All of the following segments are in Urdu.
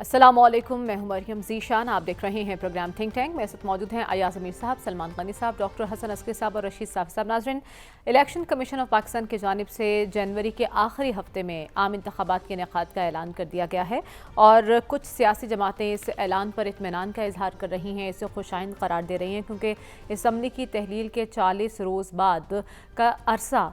السلام علیکم، میں ہوں مریم ذیشان۔ آپ دیکھ رہے ہیں پروگرام تھنک ٹینک میں۔ اس وقت موجود ہیں ایاز امیر صاحب، سلمان غنی صاحب، ڈاکٹر حسن عسکری صاحب اور رشید صافی صاحب۔ ناظرین، الیکشن کمیشن آف پاکستان کی جانب سے جنوری کے آخری ہفتے میں عام انتخابات کے انعقاد کا اعلان کر دیا گیا ہے اور کچھ سیاسی جماعتیں اس اعلان پر اطمینان کا اظہار کر رہی ہیں، اسے خوش آئند قرار دے رہی ہیں، کیونکہ اسمبلی کی تحلیل کے 40 روز بعد کا عرصہ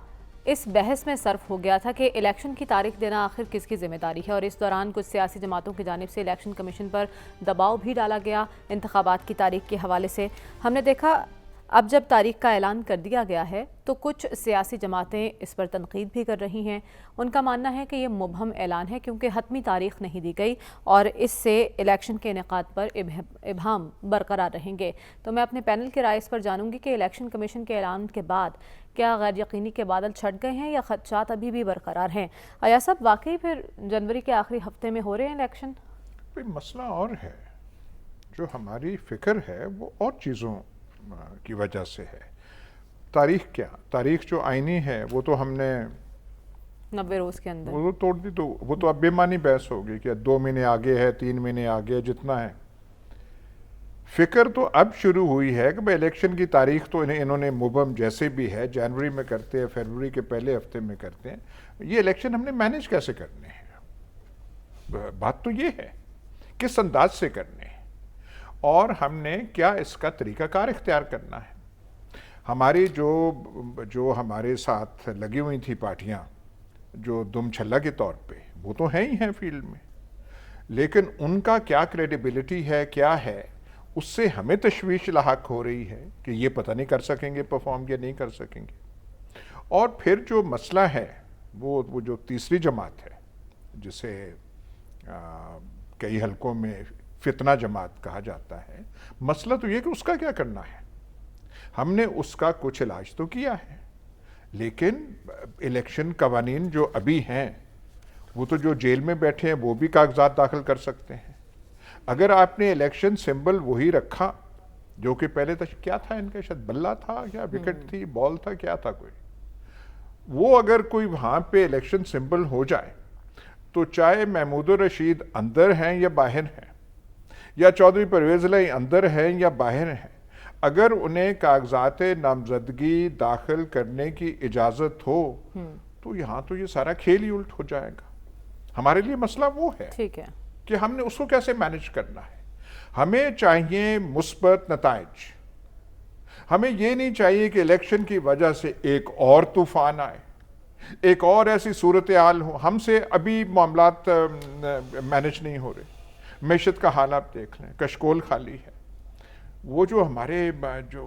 اس بحث میں صرف ہو گیا تھا کہ الیکشن کی تاریخ دینا آخر کس کی ذمہ داری ہے، اور اس دوران کچھ سیاسی جماعتوں کی جانب سے الیکشن کمیشن پر دباؤ بھی ڈالا گیا انتخابات کی تاریخ کے حوالے سے۔ ہم نے دیکھا اب جب تاریخ کا اعلان کر دیا گیا ہے تو کچھ سیاسی جماعتیں اس پر تنقید بھی کر رہی ہیں۔ ان کا ماننا ہے کہ یہ مبہم اعلان ہے کیونکہ حتمی تاریخ نہیں دی گئی اور اس سے الیکشن کے انعقاد پر ابہام برقرار رہیں گے۔ تو میں اپنے پینل کی رائے اس پر جانوں گی کہ الیکشن کمیشن کے اعلان کے بعد کیا غیر یقینی کے بادل چھٹ گئے ہیں یا خدشات ابھی بھی برقرار ہیں؟ ایاز صاحب، واقعی پھر جنوری کے آخری ہفتے میں ہو رہے ہیں الیکشن؟ مسئلہ اور ہے، جو ہماری فکر ہے وہ اور چیزوں کی وجہ سے ہے۔ تاریخ کیا؟ تاریخ جو آئینی ہے وہ تو ہم نے 90 روز کے اندر وہ توڑ دی، تو وہ تو اب بے معنی بحث ہوگی کہ 2 مہینے آگے ہے، 3 مہینے آگے، جتنا ہے۔ فکر تو اب شروع ہوئی ہے کہ بھائی الیکشن کی تاریخ تو انہوں نے مبہم جیسے بھی ہے، جنوری میں کرتے ہیں، فروری کے پہلے ہفتے میں کرتے ہیں، یہ الیکشن ہم نے مینیج کیسے کرنے ہیں؟ بات تو یہ ہے کس انداز سے کرنے ہیں اور ہم نے کیا اس کا طریقہ کار اختیار کرنا ہے۔ ہماری جو ہمارے ساتھ لگی ہوئی تھی پارٹیاں جو دم چھلا کے طور پہ، وہ تو ہیں ہی ہیں فیلڈ میں، لیکن ان کا کیا کریڈیبلٹی ہے، کیا ہے، اس سے ہمیں تشویش لاحق ہو رہی ہے کہ یہ پتہ نہیں کر سکیں گے پرفارم یا نہیں کر سکیں گے۔ اور پھر جو مسئلہ ہے وہ جو تیسری جماعت ہے جسے کئی حلقوں میں فتنہ جماعت کہا جاتا ہے، مسئلہ تو یہ کہ اس کا کیا کرنا ہے۔ ہم نے اس کا کچھ علاج تو کیا ہے، لیکن الیکشن قوانین جو ابھی ہیں وہ تو جو جیل میں بیٹھے ہیں وہ بھی کاغذات داخل کر سکتے ہیں۔ اگر آپ نے الیکشن سمبل وہی رکھا جو کہ پہلے تک کیا تھا، ان کا شاید بلہ تھا یا وکٹ تھی، بال تھا، کیا تھا کوئی، وہ اگر کوئی وہاں پہ الیکشن سمبل ہو جائے تو چاہے محمود الرشید اندر ہیں یا باہر ہیں، یا چودھری پرویز الہی اندر ہیں یا باہر ہیں، اگر انہیں کاغذات نامزدگی داخل کرنے کی اجازت ہو تو یہاں تو یہ سارا کھیل ہی الٹ ہو جائے گا۔ ہمارے لیے مسئلہ وہ ہے کہ ہم نے اس کو کیسے مینیج کرنا ہے۔ ہمیں چاہیے مثبت نتائج، ہمیں یہ نہیں چاہیے کہ الیکشن کی وجہ سے ایک اور طوفان آئے، ایک اور ایسی صورتحال ہو۔ ہم سے ابھی معاملات مینیج نہیں ہو رہے، معیشت کا حال آپ دیکھ لیں، کشکول خالی ہے۔ وہ جو ہمارے جو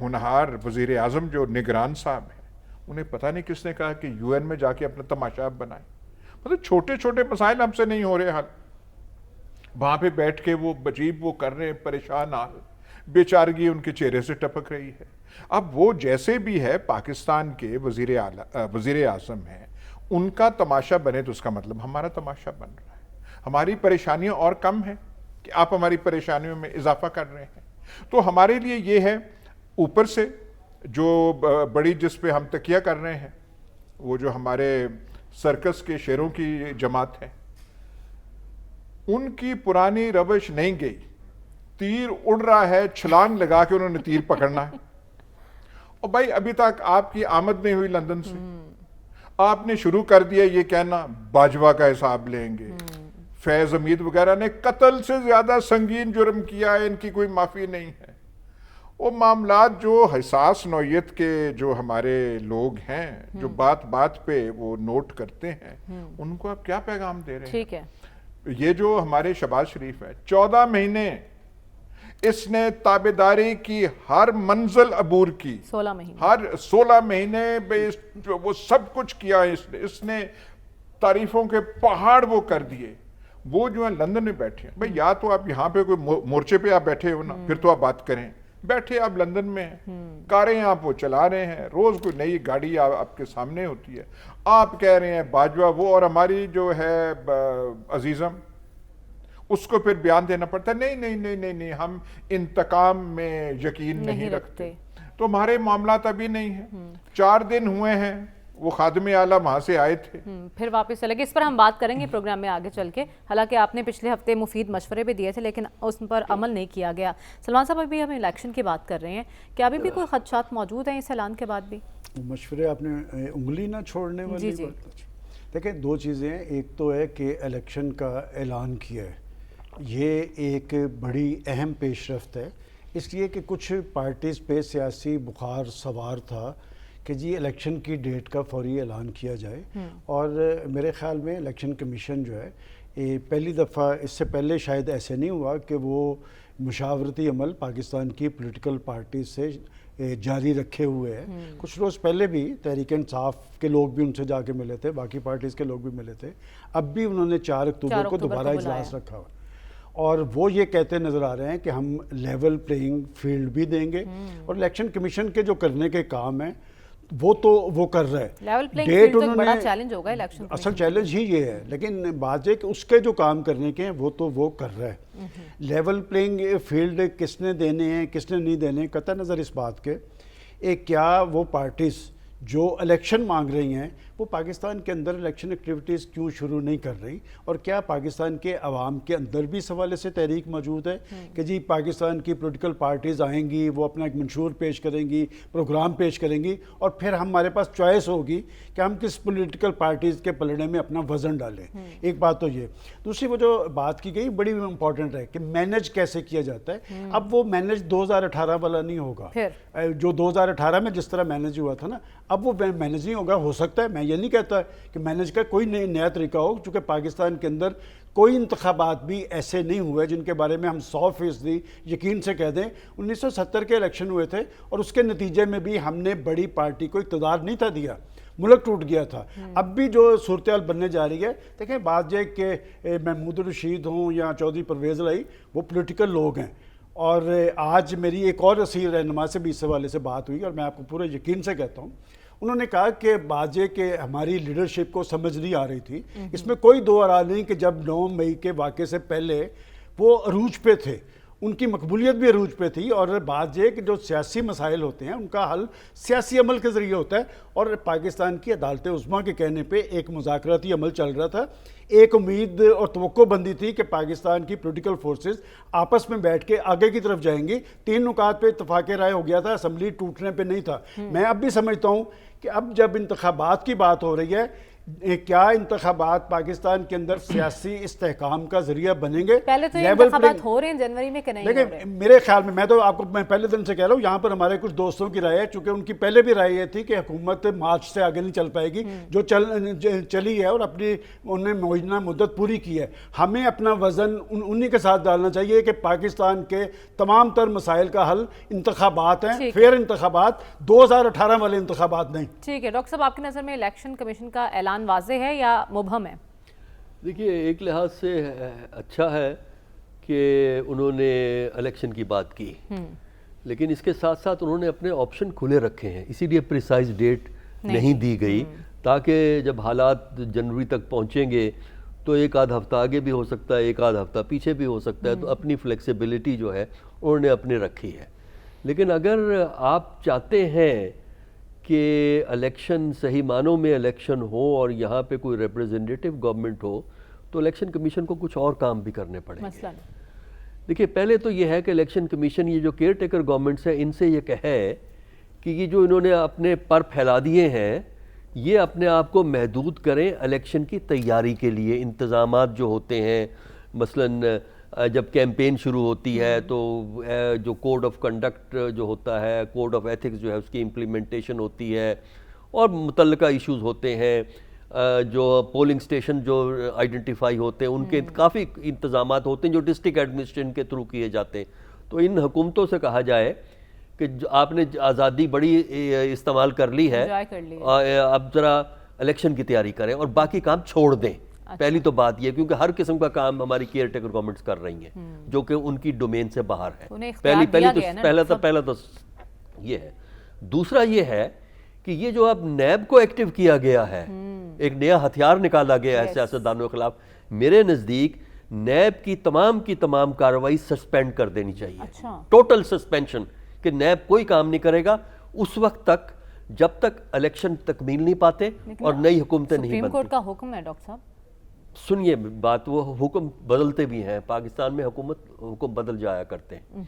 ہونہار وزیر اعظم جو نگران صاحب ہیں، انہیں پتہ نہیں کس نے کہا کہ یو این میں جا کے اپنا تماشا بنائیں۔ مطلب چھوٹے چھوٹے مسائل ہم سے نہیں ہو رہے حل، وہاں پہ بیٹھ کے وہ عجیب وہ کر رہے ہیں، پریشان حال، بیچارگی ان کے چہرے سے ٹپک رہی ہے۔ اب وہ جیسے بھی ہے پاکستان کے وزیر اعظم ہیں، ان کا تماشا بنے تو اس کا مطلب ہمارا تماشا بن رہا ہے۔ ہماری پریشانیاں اور کم ہیں کہ آپ ہماری پریشانیوں میں اضافہ کر رہے ہیں۔ تو ہمارے لیے یہ ہے، اوپر سے جو بڑی جس پہ ہم تکیہ کر رہے ہیں، وہ جو ہمارے سرکس کے شیروں کی جماعت ہے، ان کی پرانی روش نہیں گئی، تیر اڑ رہا ہے، چھلانگ لگا کے انہوں نے تیر پکڑنا ہے۔ اور بھائی ابھی تک آپ کی آمد نہیں ہوئی لندن سے، آپ نے شروع کر دیا یہ کہنا باجوہ کا حساب لیں گے، فیض حمید وغیرہ نے قتل سے زیادہ سنگین جرم کیا ہے، ان کی کوئی معافی نہیں ہے۔ وہ معاملات جو حساس نوعیت کے جو ہمارے لوگ ہیں، جو بات بات پہ وہ نوٹ کرتے ہیں، ان کو آپ کیا پیغام دے رہے ہیں؟ ٹھیک ہے، یہ جو ہمارے شہباز شریف ہے، 14 مہینے اس نے تابعداری کی، ہر منزل عبور کی، 16 مہینے، ہر 16 مہینے وہ سب کچھ کیا اس نے تعریفوں کے پہاڑ وہ کر دیے۔ وہ جو ہے لندن میں بیٹھے ہیں، بھئی یا تو آپ یہاں پہ کوئی مورچے پہ آپ بیٹھے ہو نا، پھر تو آپ بات کریں، بیٹھے آپ لندن میں ہیں، کاریں آپ وہ چلا رہے ہیں، روز کوئی نئی گاڑی آپ کے سامنے ہوتی ہے، آپ کہہ رہے ہیں باجوہ وہ، اور ہماری جو ہے عزیزم، اس کو پھر بیان دینا پڑتا ہے نہیں نہیں نہیں نہیں نہیں، ہم انتقام میں یقین نہیں رکھتے۔ تو ہمارے معاملات ابھی نہیں ہیں، 4 دن ہوئے ہیں وہ خادم اعلیٰ وہاں سے آئے تھے، پھر واپس چلے گئے. اس پر ہم بات کریں گے پروگرام میں آگے چل کے. حالانکہ آپ نے پچھلے ہفتے مفید مشورے بھی دیے تھے لیکن اس پر عمل نہیں کیا گیا. سلمان صاحب ابھی ہم الیکشن کی بات کر رہے ہیں, کیا ابھی بھی کوئی خدشات موجود ہیں اس اعلان کے بعد بھی؟ مشورے آپ نے انگلی نہ چھوڑنے والی بات. دیکھیں دو چیزیں ہیں, ایک تو ہے کہ الیکشن کا اعلان کیا ہے, یہ ایک بڑی اہم پیش رفت ہے, اس لیے کہ کچھ پارٹیز پہ سیاسی بخار سوار تھا کہ جی الیکشن کی ڈیٹ کا فوری اعلان کیا جائے. اور میرے خیال میں الیکشن کمیشن جو ہے پہلی دفعہ, اس سے پہلے شاید ایسے نہیں ہوا کہ وہ مشاورتی عمل پاکستان کی پولیٹیکل پارٹیز سے جاری رکھے ہوئے ہیں. کچھ روز پہلے بھی تحریک انصاف کے لوگ بھی ان سے جا کے ملے تھے, باقی پارٹیز کے لوگ بھی ملے تھے. اب بھی انہوں نے 4 اکتوبر کو دوبارہ اجلاس رکھا ہوا اور وہ یہ کہتے نظر آ رہے ہیں کہ ہم لیول پلینگ فیلڈ بھی دیں گے, اور الیکشن کمیشن کے جو کرنے کے کام ہیں وہ تو وہ کر رہا ہے. لیول پلینگ فیلڈ تو بڑا چیلنج ہوگا الیکشن, اصل چیلنج ہی یہ ہے, لیکن بات یہ کہ اس کے جو کام کرنے کے ہیں وہ تو وہ کر رہا ہے. لیول پلینگ فیلڈ کس نے دینے ہیں کس نے نہیں دینے, قطع نظر اس بات کے کیا وہ پارٹیز جو الیکشن مانگ رہی ہیں وہ پاکستان کے اندر الیکشن ایکٹیویٹیز کیوں شروع نہیں کر رہی, اور کیا پاکستان کے عوام کے اندر بھی اس حوالے سے تحریک موجود ہے کہ جی پاکستان کی پولیٹیکل پارٹیز آئیں گی, وہ اپنا ایک منشور پیش کریں گی, پروگرام پیش کریں گی, اور پھر ہمارے پاس چوائس ہوگی کہ ہم کس پولیٹیکل پارٹیز کے پلڑے میں اپنا وزن ڈالیں. ایک بات تو یہ. دوسری وہ جو بات کی گئی بڑی امپورٹنٹ ہے کہ مینج کیسے کیا جاتا ہے. اب وہ مینج 2018 والا نہیں ہوگا جو 2018 میں جس طرح مینج ہوا تھا نا, اب وہ مینج نہیں ہوگا. ہو سکتا ہے, میں یہ نہیں کہتا کہ مینج کا کوئی نیا طریقہ ہو, چونکہ پاکستان کے اندر کوئی انتخابات بھی ایسے نہیں ہوئے جن کے بارے میں ہم 100% یقین سے کہہ دیں. 1970 کے الیکشن ہوئے تھے اور اس کے نتیجے میں بھی ہم نے بڑی پارٹی کو اقتدار نہیں تھا دیا, ملک ٹوٹ گیا تھا. اب بھی جو صورتحال بننے جا رہی ہے, دیکھیں بات یہ کہ محمود الرشید ہوں یا چودھری پرویز الہی, وہ پولیٹیکل لوگ ہیں. اور آج میری ایک اور رسید رہنما سے بھی اس حوالے سے بات ہوئی, اور میں آپ کو پورے یقین سے کہتا ہوں, انہوں نے کہا کہ باجے کہ ہماری لیڈرشپ کو سمجھ نہیں آ رہی تھی. اس میں کوئی دو رائے نہیں کہ جب 9 مئی کے واقعے سے پہلے وہ عروج پہ تھے, ان کی مقبولیت بھی عروج پہ تھی, اور بات یہ کہ جو سیاسی مسائل ہوتے ہیں ان کا حل سیاسی عمل کے ذریعے ہوتا ہے. اور پاکستان کی عدالت عظمیٰ کے کہنے پہ ایک مذاکراتی عمل چل رہا تھا. ایک امید اور توقع بندی تھی کہ پاکستان کی پولیٹیکل فورسز آپس میں بیٹھ کے آگے کی طرف جائیں گی. 3 نکات پہ اتفاق رائے ہو گیا تھا, اسمبلی ٹوٹنے پہ نہیں تھا. میں اب بھی سمجھتا ہوں کہ اب جب انتخابات کی بات ہو رہی ہے, کیا انتخابات پاکستان کے اندر سیاسی استحکام کا ذریعہ بنیں گے؟ پہلے تو یہ انتخابات ہو رہے ہیں جنوری میں کہ نہیں ہو رہے؟ دیکھیں میرے خیال میں تو آپ کو میں پہلے دن سے کہہ رہا ہوں, یہاں پر ہمارے کچھ دوستوں کی رائے ہے, چونکہ ان کی پہلے بھی رائے یہ تھی کہ حکومت مارچ سے آگے نہیں چل پائے گی, جو چلی ہے اور اپنی انہوں نے معینہ مدت پوری کی ہے. ہمیں اپنا وزن انہی کے ساتھ ڈالنا چاہیے کہ پاکستان کے تمام تر مسائل کا حل انتخابات ہیں, فیئر انتخابات, 2018 والے انتخابات نہیں. ٹھیک ہے ڈاکٹر صاحب, آپ کی نظر میں الیکشن کمیشن کا اعلان واضح ہے یا مبہم ہے؟ دیکھیے ایک لحاظ سے اچھا ہے کہ انہوں نے الیکشن کی بات کی, لیکن اس کے ساتھ ساتھ انہوں نے اپنے آپشن کھلے رکھے ہیں, اسی لیے پریسائز ڈیٹ نہیں دی گئی, تاکہ جب حالات جنوری تک پہنچیں گے تو ایک آدھ ہفتہ آگے بھی ہو سکتا ہے, ایک آدھ ہفتہ پیچھے بھی ہو سکتا ہے. تو اپنی فلیکسیبلٹی جو ہے انہوں نے اپنے رکھی ہے. لیکن اگر آپ چاہتے ہیں کہ الیکشن صحیح معنوں میں الیکشن ہو اور یہاں پہ کوئی ریپریزنٹیٹیو گورنمنٹ ہو, تو الیکشن کمیشن کو کچھ اور کام بھی کرنے پڑیں گے. دیکھیے پہلے تو یہ ہے کہ الیکشن کمیشن یہ جو کیئر ٹیکر گورنمنٹس ہیں ان سے یہ کہے کہ یہ جو انہوں نے اپنے پر پھیلا دیے ہیں یہ اپنے آپ کو محدود کریں الیکشن کی تیاری کے لیے. انتظامات جو ہوتے ہیں, مثلاً جب کیمپین شروع ہوتی ہے تو جو کوڈ آف کنڈکٹ جو ہوتا ہے, کوڈ آف ایتھکس جو ہے اس کی امپلیمنٹیشن ہوتی ہے, اور متعلقہ ایشوز ہوتے ہیں, جو پولنگ سٹیشن جو آئیڈینٹیفائی ہوتے ہیں ان کے کافی انتظامات ہوتے ہیں جو ڈسٹرکٹ ایڈمنسٹریشن کے تھرو کیے جاتے ہیں. تو ان حکومتوں سے کہا جائے کہ آپ نے آزادی بڑی استعمال کر لی ہے, اب ذرا الیکشن کی تیاری کریں اور باقی کام چھوڑ دیں. پہلی تو بات یہ, کیونکہ ہر قسم کا کام ہماری کیئر ٹیکر گورنمنٹس کر رہی ہیں جو کہ ان کی ڈومین سے باہر ہے. پہلا تو یہ ہے. دوسرا یہ ہے کہ یہ جو اب نیب کو ایکٹیو کیا گیا ہے, ایک نیا ہتھیار نکالا گیا ہے سیاستدانوں کے خلاف, میرے نزدیک نیب کی تمام کارروائی سسپینڈ کر دینی چاہیے. ٹوٹل سسپینشن, کہ نیب کوئی کام نہیں کرے گا اس وقت تک جب تک الیکشن تکمیل نہیں پاتے اور نئی حکومتیں نہیں سپریم بنتی. کورٹ کا حکم ہے ڈاکٹر صاحب. سنیے بات, وہ حکم بدلتے بھی ہیں, پاکستان میں حکم بدل جایا کرتے ہیں.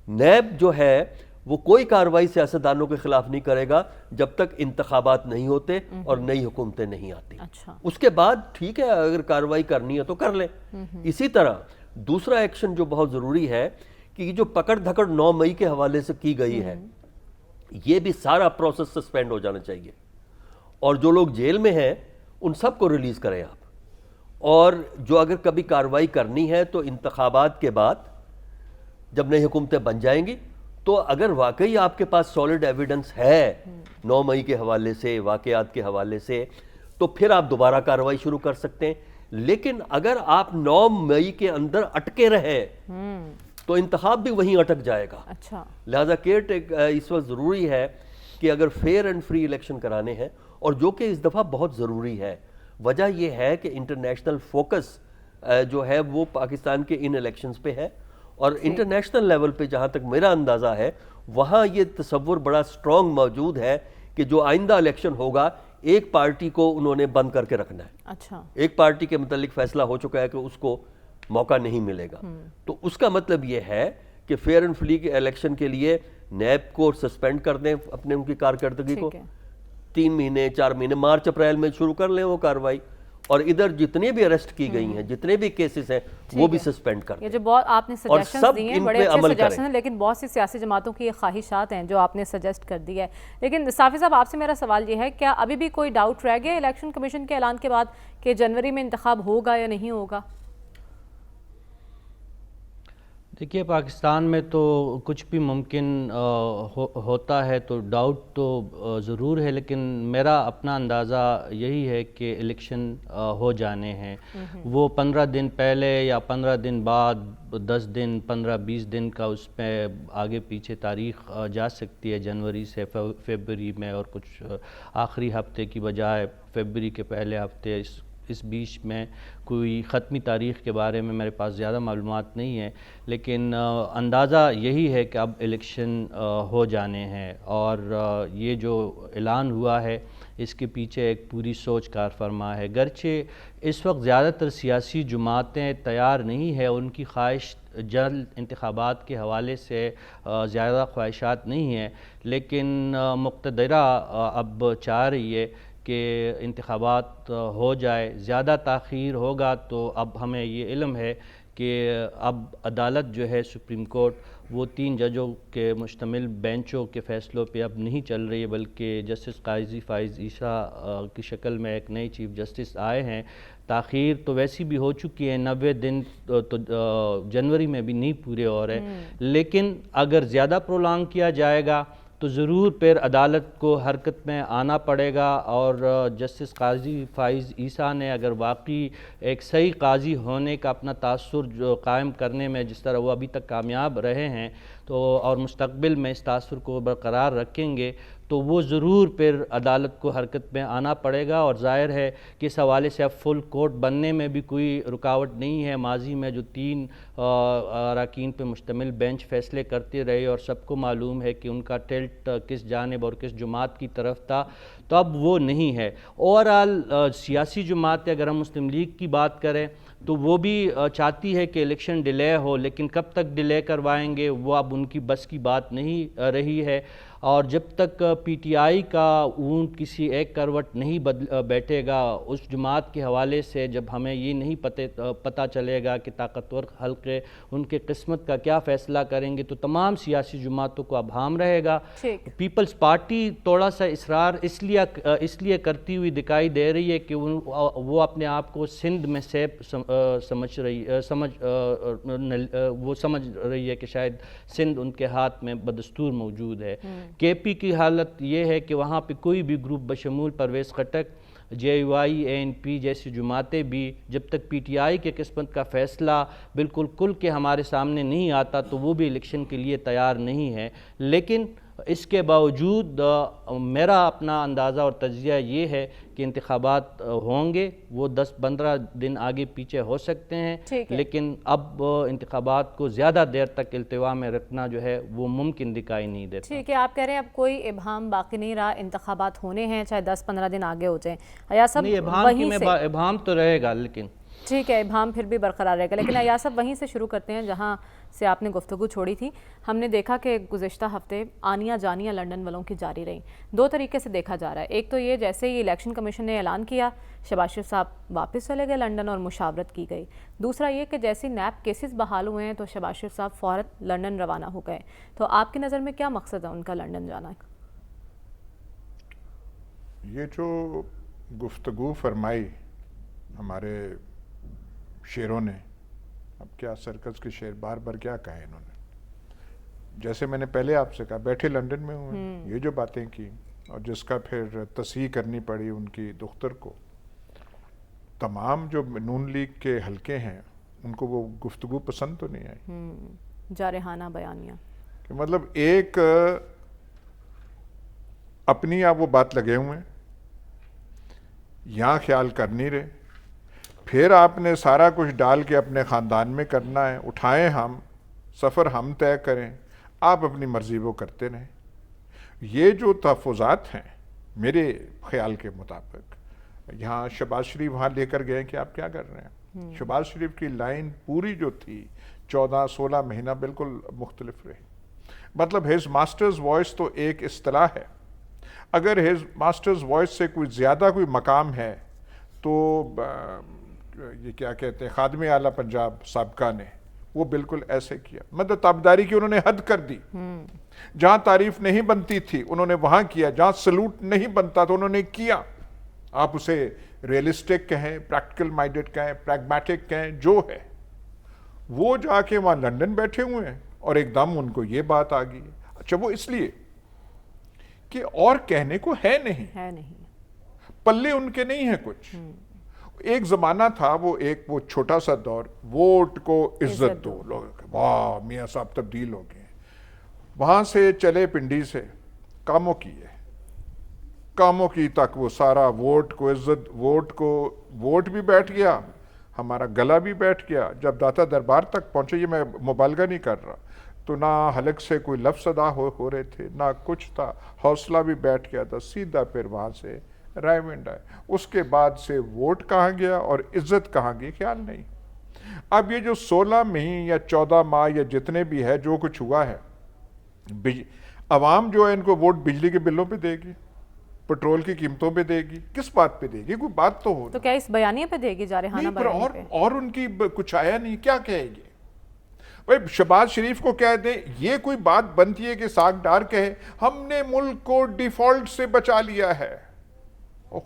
نیب جو ہے وہ کوئی کارروائی سیاستدانوں کے خلاف نہیں کرے گا جب تک انتخابات نہیں ہوتے اور نئی حکومتیں نہیں آتی. اس کے بعد ٹھیک ہے, اگر کارروائی کرنی ہے تو کر لیں. اسی طرح دوسرا ایکشن جو بہت ضروری ہے کہ جو پکڑ دھکڑ 9 مئی کے حوالے سے کی گئی ہے, یہ بھی سارا پروسیس سسپینڈ ہو جانا چاہیے, اور جو لوگ جیل میں ہیں ان سب کو ریلیز کریں آپ. اور جو اگر کبھی کارروائی کرنی ہے تو انتخابات کے بعد جب نئی حکومتیں بن جائیں گی تو اگر واقعی آپ کے پاس سالڈ ایویڈنس ہے 9 مئی کے حوالے سے, واقعات کے حوالے سے, تو پھر آپ دوبارہ کارروائی شروع کر سکتے ہیں. لیکن اگر آپ 9 مئی کے اندر اٹکے رہے تو انتخاب بھی وہیں اٹک جائے گا. لہذا اس وقت ضروری ہے کہ اگر فیئر اینڈ فری الیکشن کرانے ہیں, اور جو کہ اس دفعہ بہت ضروری ہے, وجہ یہ ہے کہ انٹرنیشنل فوکس جو ہے وہ پاکستان کے ان الیکشنز پہ ہے, اور انٹرنیشنل لیول پہ جہاں تک میرا اندازہ ہے وہاں یہ تصور بڑا سٹرونگ موجود ہے کہ جو آئندہ الیکشن ہوگا ایک پارٹی کو انہوں نے بند کر کے رکھنا ہے. ایک پارٹی کے متعلق فیصلہ ہو چکا ہے کہ اس کو موقع نہیں ملے گا. تو اس کا مطلب یہ ہے کہ فیئر اینڈ فری کے الیکشن کے لیے نیب کو سسپینڈ کر دیں اپنے ان کی کارکردگی کو, 3 مہینے 4 مہینے, مارچ اپریل میں شروع کر لیں وہ کارروائی, اور ادھر جتنے بھی اریسٹ کی گئی ہیں, جتنے بھی کیسز ہیں, وہ بھی سسپینڈ کر دیں. یہ جو بہت آپ نے سجیشنز دی ہیں بڑے اچھے سجیشن ہیں, لیکن بہت سی سیاسی جماعتوں کی یہ خواہشات ہیں جو آپ نے سجیسٹ کر دی ہے. لیکن صافی صاحب آپ سے میرا سوال یہ ہے, کیا ابھی بھی کوئی ڈاؤٹ رہ گیا الیکشن کمیشن کے اعلان کے بعد کہ جنوری میں انتخاب ہوگا یا نہیں ہوگا؟ دیکھیے, پاکستان میں تو کچھ بھی ممکن ہوتا ہے, تو ڈاؤٹ تو ضرور ہے, لیکن میرا اپنا اندازہ یہی ہے کہ الیکشن ہو جانے ہیں. وہ 15 دن پہلے یا 15 دن بعد, 10 دن 15-20 دن کا اس پہ آگے پیچھے تاریخ جا سکتی ہے, جنوری سے فیبری میں, اور کچھ آخری ہفتے کی بجائے فیبری کے پہلے ہفتے. اس بیچ میں کوئی ختمی تاریخ کے بارے میں میرے پاس زیادہ معلومات نہیں ہے, لیکن اندازہ یہی ہے کہ اب الیکشن ہو جانے ہیں. اور یہ جو اعلان ہوا ہے اس کے پیچھے ایک پوری سوچ کار فرما ہے. گرچہ اس وقت زیادہ تر سیاسی جماعتیں تیار نہیں ہیں, ان کی خواہش جلد انتخابات کے حوالے سے زیادہ خواہشات نہیں ہیں, لیکن مقتدرہ اب چاہ رہی ہے کہ انتخابات ہو جائے. زیادہ تاخیر ہوگا تو اب ہمیں یہ علم ہے کہ اب عدالت جو ہے سپریم کورٹ, وہ 3 ججوں کے مشتمل بینچوں کے فیصلوں پہ اب نہیں چل رہی ہے, بلکہ جسٹس قاضی فائز عیسیٰ کی شکل میں ایک نئے چیف جسٹس آئے ہیں. تاخیر تو ویسی بھی ہو چکی ہے, 90 دن تو جنوری میں بھی نہیں پورے ہو رہے, لیکن اگر زیادہ پرولانگ کیا جائے گا تو ضرور پھر عدالت کو حرکت میں آنا پڑے گا. اور جسٹس قاضی فائز عیسیٰ نے اگر واقعی ایک صحیح قاضی ہونے کا اپنا تاثر جو قائم کرنے میں جس طرح وہ ابھی تک کامیاب رہے ہیں, تو اور مستقبل میں اس تاثر کو برقرار رکھیں گے, تو وہ ضرور پھر عدالت کو حرکت میں آنا پڑے گا. اور ظاہر ہے کہ اس حوالے سے اب فل کورٹ بننے میں بھی کوئی رکاوٹ نہیں ہے. ماضی میں جو 3 اراکین پہ مشتمل بینچ فیصلے کرتے رہے, اور سب کو معلوم ہے کہ ان کا ٹلٹ کس جانب اور کس جماعت کی طرف تھا, تو اب وہ نہیں ہے. اوورآل سیاسی جماعتیں, اگر ہم مسلم لیگ کی بات کریں تو وہ بھی چاہتی ہے کہ الیکشن ڈیلے ہو, لیکن کب تک ڈیلے کروائیں گے وہ اب ان کی بس کی بات نہیں رہی ہے. اور جب تک پی ٹی آئی کا اونٹ کسی ایک کروٹ نہیں بیٹھے گا اس جماعت کے حوالے سے, جب ہمیں یہ نہیں پتہ چلے گا کہ طاقتور حلقے ان کے قسمت کا کیا فیصلہ کریں گے, تو تمام سیاسی جماعتوں کو ابہام رہے گا. پیپلز پارٹی تھوڑا سا اصرار اس لیے کرتی ہوئی دکھائی دے رہی ہے کہ وہ اپنے آپ کو سندھ میں سیف سمجھ رہی ہے کہ شاید سندھ ان کے ہاتھ میں بدستور موجود ہے. کے پی کی حالت یہ ہے کہ وہاں پہ کوئی بھی گروپ بشمول Pervez Khattak, J U I, A N P جیسی جماعتیں بھی جب تک پی ٹی آئی کے قسمت کا فیصلہ بالکل کھل کے ہمارے سامنے نہیں آتا تو وہ بھی الیکشن کے لیے تیار نہیں ہے. لیکن اس کے باوجود میرا اپنا اندازہ اور تجزیہ یہ ہے کہ انتخابات ہوں گے، وہ 10-15 دن آگے پیچھے ہو سکتے ہیں، لیکن اب انتخابات کو زیادہ دیر تک التوا میں رکھنا جو ہے وہ ممکن دکھائی نہیں دیتا۔ ٹھیک ہے، آپ کہہ رہے ہیں اب کوئی ابہام باقی نہیں رہا، انتخابات ہونے ہیں چاہے 10-15 دن آگے ہو جائیں۔ ایاز صاحب ابہام تو رہے گا، لیکن ٹھیک ہے ابہام پھر بھی برقرار رہے گا، لیکن ایاز صاحب وہیں سے شروع کرتے ہیں جہاں سے آپ نے گفتگو چھوڑی تھی۔ ہم نے دیکھا کہ گزشتہ ہفتے آنیاں جانیاں لنڈن والوں کی جاری رہیں، دو طریقے سے دیکھا جا رہا ہے۔ ایک تو یہ جیسے ہی الیکشن کمیشن نے اعلان کیا شہباز شریف صاحب واپس چلے گئے لنڈن اور مشاورت کی گئی، دوسرا یہ کہ جیسے نیب کیسز بحال ہوئے ہیں تو شہباز شریف صاحب فوراً لنڈن روانہ ہو گئے۔ تو آپ کی نظر میں کیا مقصد ہے ان کا لنڈن جانا؟ یہ جو گفتگو فرمائی ہمارے شیروں نے، اب کیا سرکس کے شیر بار بار کیا کہے انہوں نے، جیسے میں نے پہلے آپ سے کہا بیٹھے لنڈن میں ہوئے، یہ جو باتیں کی اور جس کا پھر تصحیح کرنی پڑی ان کی دختر کو، تمام جو نون لیگ کے حلقے ہیں ان کو وہ گفتگو پسند تو نہیں آئی، جارحانہ بیانیہ کہ مطلب ایک اپنی آپ وہ بات لگے ہوئے ہیں، یہاں خیال کر نہیں رہے، پھر آپ نے سارا کچھ ڈال کے اپنے خاندان میں کرنا ہے، اٹھائیں ہم سفر ہم طے کریں، آپ اپنی مرضی وہ کرتے رہیں۔ یہ جو تحفظات ہیں میرے خیال کے مطابق، یہاں شہباز شریف وہاں لے کر گئے کہ آپ کیا کر رہے ہیں، شہباز شریف کی لائن پوری جو تھی 14-16 مہینہ بالکل مختلف رہی۔ مطلب ہیز ماسٹرز وائس تو ایک اصطلاح ہے، اگر ہیز ماسٹرز وائس سے کوئی زیادہ کوئی مقام ہے تو یہ کیا کہتے ہیں خادم اعلیٰ پنجاب سابقہ نے وہ بالکل ایسے کیا، مطلب تابعداری کی انہوں نے حد کر دی، جہاں تعریف نہیں بنتی تھی انہوں نے وہاں کیا، جہاں سلوٹ نہیں بنتا تو انہوں نے کیا، آپ اسے ریئلسٹک کہیں، پریکٹیکل مائنڈڈ کہیں، پریگمیٹک کہیں، جو ہے وہ جا کے وہاں لنڈن بیٹھے ہوئے ہیں اور ایک دم ان کو یہ بات آ گئی۔ اچھا وہ اس لیے کہ اور کہنے کو ہے نہیں، پلے ان کے نہیں ہے کچھ۔ ایک زمانہ تھا وہ چھوٹا سا دور، ووٹ کو عزت دو، لوگ واہ میاں صاحب تبدیل ہو گئے، وہاں سے چلے پنڈی سے کاموں کی تک وہ سارا ووٹ کو عزت، ووٹ بھی بیٹھ گیا، ہمارا گلا بھی بیٹھ گیا، جب داتا دربار تک پہنچے، یہ میں مبالغہ نہیں کر رہا، تو نہ حلق سے کوئی لفظ ادا ہو رہے تھے، نہ کچھ تھا، حوصلہ بھی بیٹھ گیا تھا، سیدھا پھر وہاں سے رائے ونڈ آئے، اس کے بعد سے ووٹ کہاں گیا اور عزت کہاں گئی خیال نہیں۔ اب یہ جو 16 مہینے یا 14 ماہ یا جتنے بھی ہے جو کچھ ہوا ہے، عوام جو ہے ان کو ووٹ بجلی کے بلوں پہ دے گی، پٹرول کی قیمتوں پہ دے گی، کس بات پہ دے گی؟ کوئی بات تو ہو، تو کیا اس بیانیے پہ دے گی، جارحانہ بیانیے پہ؟ اور ان کی کچھ آیا نہیں، کیا کہے گی؟ شہباز شریف کو کہہ دیں، یہ کوئی بات بنتی ہے کہ ساکھ ڈار کہے ہم نے ملک کو ڈیفالٹ سے بچا لیا ہے؟ اور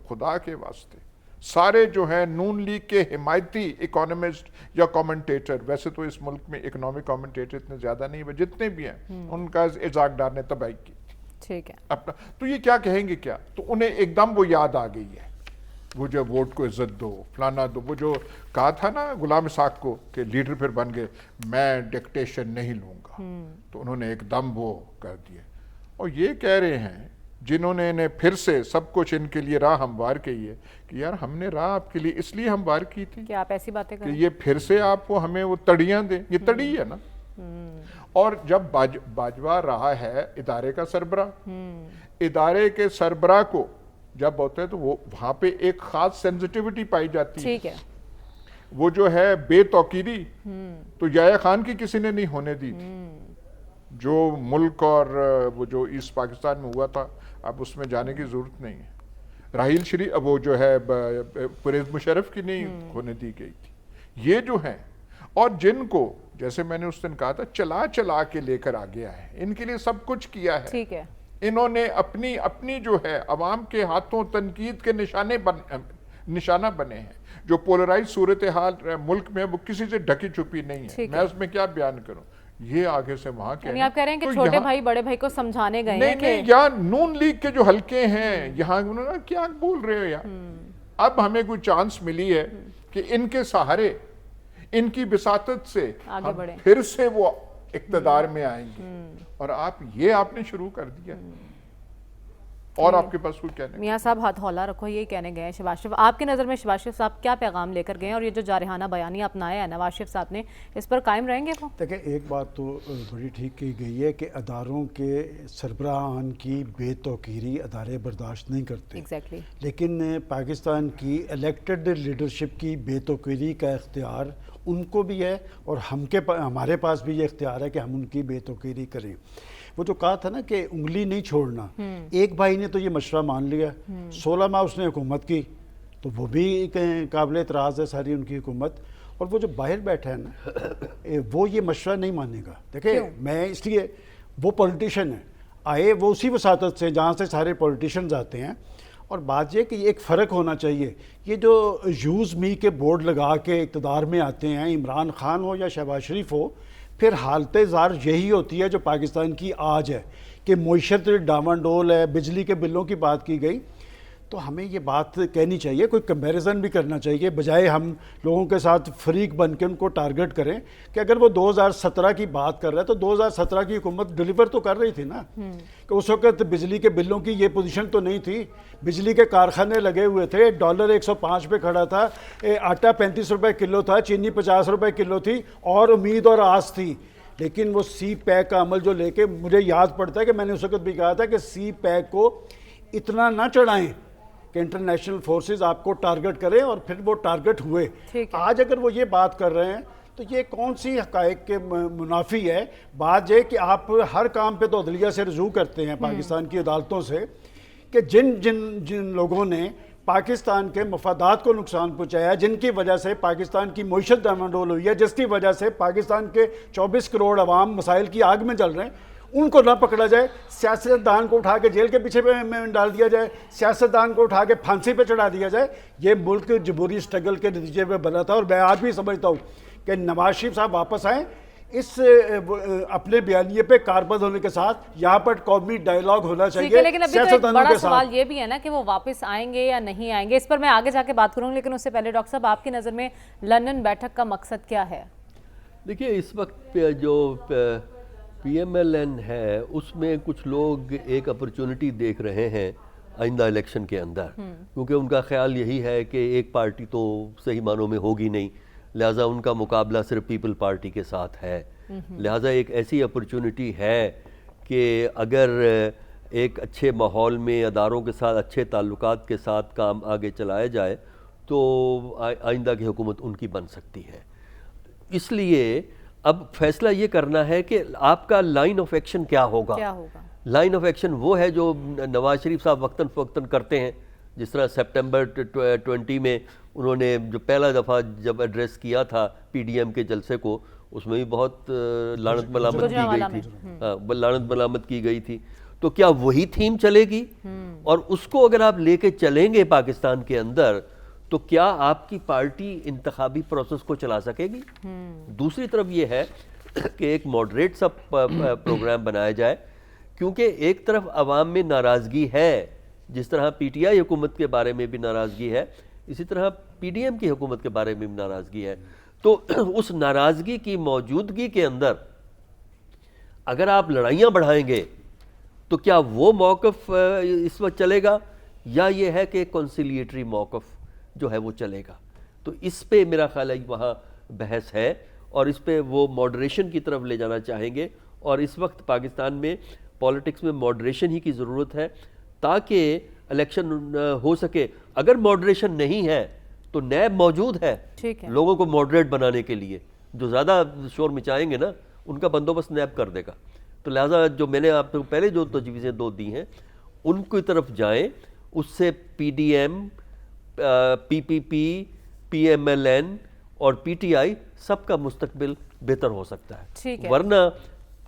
خدا کے واسطے سارے جو ہیں نون لیگ کے حمایتی اکانومسٹ یا کومنٹیٹر، ویسے تو اس ملک میں اکنامک کومنٹیٹر اتنے زیادہ نہیں ہوئے، جتنے بھی ہیں ان کا اسحاق ڈار نے تباہی کی تھی، ٹھیک ہے اپنا، تو یہ کیا کہیں گے؟ کیا تو انہیں ایک دم وہ یاد آ گئی ہے، وہ جو ووٹ کو عزت دو، فلانا دو، وہ جو کہا تھا نا غلام اسحاق کو کہ لیڈر پھر بن گئے، میں ڈکٹیشن نہیں لوں گا، تو انہوں نے ایک دم وہ کر دیا۔ اور یہ کہہ رہے ہیں جنہوں نے انہیں پھر سے سب کچھ ان کے لیے راہ ہموار کی ہے کہ یار ہم نے راہ آپ کے لیے اس لیے ہموار کی تھی کہ آپ ایسی باتیں کہ کریں، یہ پھر سے آپ کو ہمیں وہ تڑیاں دیں، یہ تڑی ہے نا۔ اور جب باجوہ رہا ہے ادارے کا سربراہ، ادارے کے سربراہ کو جب ہوتا ہے تو وہ وہاں پہ ایک خاص سینسٹیوٹی پائی جاتی ہے، ٹھیک ہے، وہ جو ہے بے توقیری تو یحییٰ خان کی کسی نے نہیں ہونے دی تھی، جو ملک اور وہ جو ایسٹ پاکستان میں ہوا تھا، اب اس میں جانے کی ضرورت نہیں ہے، راحیل شریف وہ جو ہے پرویز مشرف کی نہیں ہونے دی گئی تھی، یہ جو ہیں اور جن کو جیسے میں نے اس دن کہا تھا چلا کے لے کر آگے آئے، ان کے لیے سب کچھ کیا ہے، ٹھیک ہے، انہوں نے اپنی جو ہے عوام کے ہاتھوں تنقید کے نشانہ بنے ہیں، جو پولرائز صورتحال ملک میں وہ کسی سے ڈھکی چھپی نہیں ہے، میں اس میں کیا بیان کروں، یہ آگے سے وہاں کہہ یعنی آپ کہہ رہے ہیں کہ چھوٹے بھائی بڑے بھائی کو سمجھانے گئے ہیں کہ نہیں، یہاں نون لیگ کے جو حلقے ہیں یہاں انہوں نے کیا بول رہے ہو یار، اب ہمیں کوئی چانس ملی ہے کہ ان کے سہارے، ان کی بساطت سے ہم پھر سے وہ اقتدار میں آئیں گے، اور آپ یہ آپ نے شروع کر دیا، اور آپ کے پاس کوئی کہنے میاں صاحب ہاتھ ہولا رکھو، یہی کہنے گئے ہیں شہباز شریف. آپ کی نظر میں شہباز شریف صاحب کیا پیغام لے کر گئے ہیں، اور یہ جو جارحانہ بیانیہ اپنایا ہے نواز شریف صاحب نے، اس پر قائم رہیں گے وہ؟ دیکھیں ایک بات تو بڑی ٹھیک کی گئی ہے کہ اداروں کے سربراہان کی بے توقیری ادارے برداشت نہیں کرتے، ایگزیکٹلی. لیکن پاکستان کی الیکٹڈ لیڈرشپ کی بے توقیری کا اختیار ان کو بھی ہے، اور ہمارے پاس بھی یہ اختیار ہے کہ ہم ان کی بے توقیری کریں. وہ جو کہا تھا نا کہ انگلی نہیں چھوڑنا، ایک بھائی نے تو یہ مشورہ مان لیا، 16 ماہ اس نے حکومت کی، تو وہ بھی قابل اعتراض ہے ساری ان کی حکومت. اور وہ جو باہر بیٹھا ہے نا وہ یہ مشورہ نہیں مانے گا. دیکھیں میں اس لیے، وہ پولیٹیشین ہے، آئے وہ اسی وساطت سے جہاں سے سارے پولیٹیشنز آتے ہیں. اور بات یہ کہ ایک فرق ہونا چاہیے، یہ جو یوز می کے بورڈ لگا کے اقتدار میں آتے ہیں، عمران خان ہو یا شہباز شریف ہو، پھر حالت زار یہی ہوتی ہے جو پاکستان کی آج ہے کہ معیشت ڈاون ڈول ہے. بجلی کے بلوں کی بات کی گئی، تو ہمیں یہ بات کہنی چاہیے، کوئی کمپیریزن بھی کرنا چاہیے، بجائے ہم لوگوں کے ساتھ فریق بن کے ان کو ٹارگٹ کریں کہ اگر وہ 2017 کی بات کر رہا ہے تو 2017 کی حکومت ڈیلیور تو کر رہی تھی نا، کہ اس وقت بجلی کے بلوں کی یہ پوزیشن تو نہیں تھی. بجلی کے کارخانے لگے ہوئے تھے، ڈالر 105 پہ کھڑا تھا، آٹا 35 روپے کلو تھا، چینی 50 روپے کلو تھی، اور امید اور آس تھی. لیکن وہ سی پیک کا عمل جو لے کے، مجھے یاد پڑتا ہے کہ میں نے اس وقت بھی کہا تھا کہ سی پیک کو اتنا نہ چڑھائیں کہ انٹرنیشنل فورسز آپ کو ٹارگٹ کریں، اور پھر وہ ٹارگٹ ہوئے. آج اگر وہ یہ بات کر رہے ہیں تو یہ کون سی حقائق کے منافی ہے؟ بات یہ کہ آپ ہر کام پہ تو عدلیہ سے رجوع کرتے ہیں، پاکستان کی عدالتوں سے، کہ جن لوگوں نے پاکستان کے مفادات کو نقصان پہنچایا، جن کی وجہ سے پاکستان کی معیشت ڈاون ڈول ہوئی ہے، جس کی وجہ سے پاکستان کے 24 کروڑ عوام مسائل کی آگ میں جل رہے ہیں، ان کو نہ پکڑا جائے، سیاستدان کو اٹھا کے جیل کے پیچھے میں ڈال دیا جائے، سیاستدان کو اٹھا کے پھانسی پہ چڑھا دیا جائے. یہ ملک جمہوری اسٹرگل کے نتیجے میں بنا تھا. اور میں آج بھی سمجھتا ہوں کہ نواز شریف صاحب واپس آئیں اس اپنے بیانیے پہ کاربند ہونے کے ساتھ. یہاں پر قومی ڈائیلاگ ہونا چاہیے. لیکن ابھی تو ایک بڑا سوال یہ بھی ہے نا کہ وہ واپس آئیں گے یا نہیں آئیں گے، اس پر میں آگے جا کے بات کروں گی. لیکن اس سے پہلے ڈاکٹر صاحب آپ کی نظر میں لندن بیٹھک کا مقصد کیا ہے؟ دیکھیے اس وقت جو پی ایم ایل این ہے اس میں کچھ لوگ ایک اپرچونٹی دیکھ رہے ہیں آئندہ الیکشن کے اندر، کیونکہ ان کا خیال یہی ہے کہ ایک پارٹی تو صحیح معنوں میں ہوگی نہیں، لہٰذا ان کا مقابلہ صرف پیپل پارٹی کے ساتھ ہے. لہٰذا ایک ایسی اپرچونٹی ہے کہ اگر ایک اچھے ماحول میں اداروں کے ساتھ اچھے تعلقات کے ساتھ کام آگے چلایا جائے تو آئندہ کی حکومت ان کی بن سکتی ہے. اس لیے اب فیصلہ یہ کرنا ہے کہ آپ کا لائن آف ایکشن کیا ہوگا. لائن آف ایکشن وہ ہے جو نواز شریف صاحب وقتاً فوقتاً کرتے ہیں، جس طرح سپٹمبر 20 میں انہوں نے جو پہلا دفعہ جب ایڈریس کیا تھا پی ڈی ایم کے جلسے کو، اس میں بھی بہت لعنت ملامت کی گئی تھی. تو کیا وہی تھیم چلے گی؟ اور اس کو اگر آپ لے کے چلیں گے پاکستان کے اندر تو کیا آپ کی پارٹی انتخابی پروسیس کو چلا سکے گی؟ دوسری طرف یہ ہے کہ ایک ماڈریٹ سا پروگرام بنایا جائے، کیونکہ ایک طرف عوام میں ناراضگی ہے، جس طرح پی ٹی آئی حکومت کے بارے میں بھی ناراضگی ہے، اسی طرح پی ڈی ایم کی حکومت کے بارے میں بھی ناراضگی ہے. تو اس ناراضگی کی موجودگی کے اندر اگر آپ لڑائیاں بڑھائیں گے تو کیا وہ موقف اس وقت چلے گا، یا یہ ہے کہ کنسیلیٹری موقف جو ہے وہ چلے گا؟ تو اس پہ میرا خیال ہے وہاں بحث ہے، اور اس پہ وہ ماڈریشن کی طرف لے جانا چاہیں گے. اور اس وقت پاکستان میں پالیٹکس میں ماڈریشن ہی کی ضرورت ہے تاکہ الیکشن ہو سکے. اگر ماڈریشن نہیں ہے تو نیب موجود ہے لوگوں کو ماڈریٹ بنانے کے لیے، جو زیادہ شور مچائیں گے نا ان کا بندوبست نیب کر دے گا. تو لہٰذا جو میں نے آپ کو پہلے جو تجویزیں دو دی ہیں ان کی طرف جائیں، اس سے پی ڈی ایم، پی پی پی، پی ایم ایل این اور پی ٹی آئی سب کا مستقبل بہتر ہو سکتا ہے، ورنہ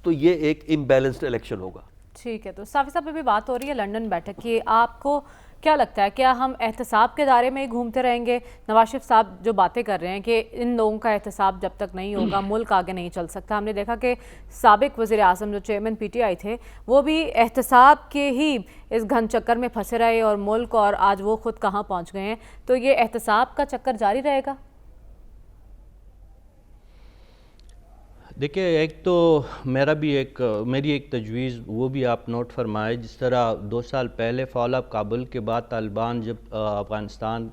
تو یہ ایک امبیلنسڈ الیکشن ہوگا. ٹھیک ہے. تو صافی صاحب پہ بھی بات ہو رہی ہے لندن بیٹھک کی، آپ کو کیا لگتا ہے کیا ہم احتساب کے دائرے میں ہی گھومتے رہیں گے؟ نواز شریف صاحب جو باتیں کر رہے ہیں کہ ان لوگوں کا احتساب جب تک نہیں ہوگا ملک آگے نہیں چل سکتا. ہم نے دیکھا کہ سابق وزیر اعظم جو چیئرمین پی ٹی آئی تھے وہ بھی احتساب کے ہی اس گھن چکر میں پھنسے رہے، اور ملک اور آج وہ خود کہاں پہنچ گئے ہیں. تو یہ احتساب کا چکر جاری رہے گا؟ دیکھیے، ایک تو میری ایک تجویز وہ بھی آپ نوٹ فرمائے. جس طرح 2 سال پہلے فال آف کابل کے بعد طالبان جب افغانستان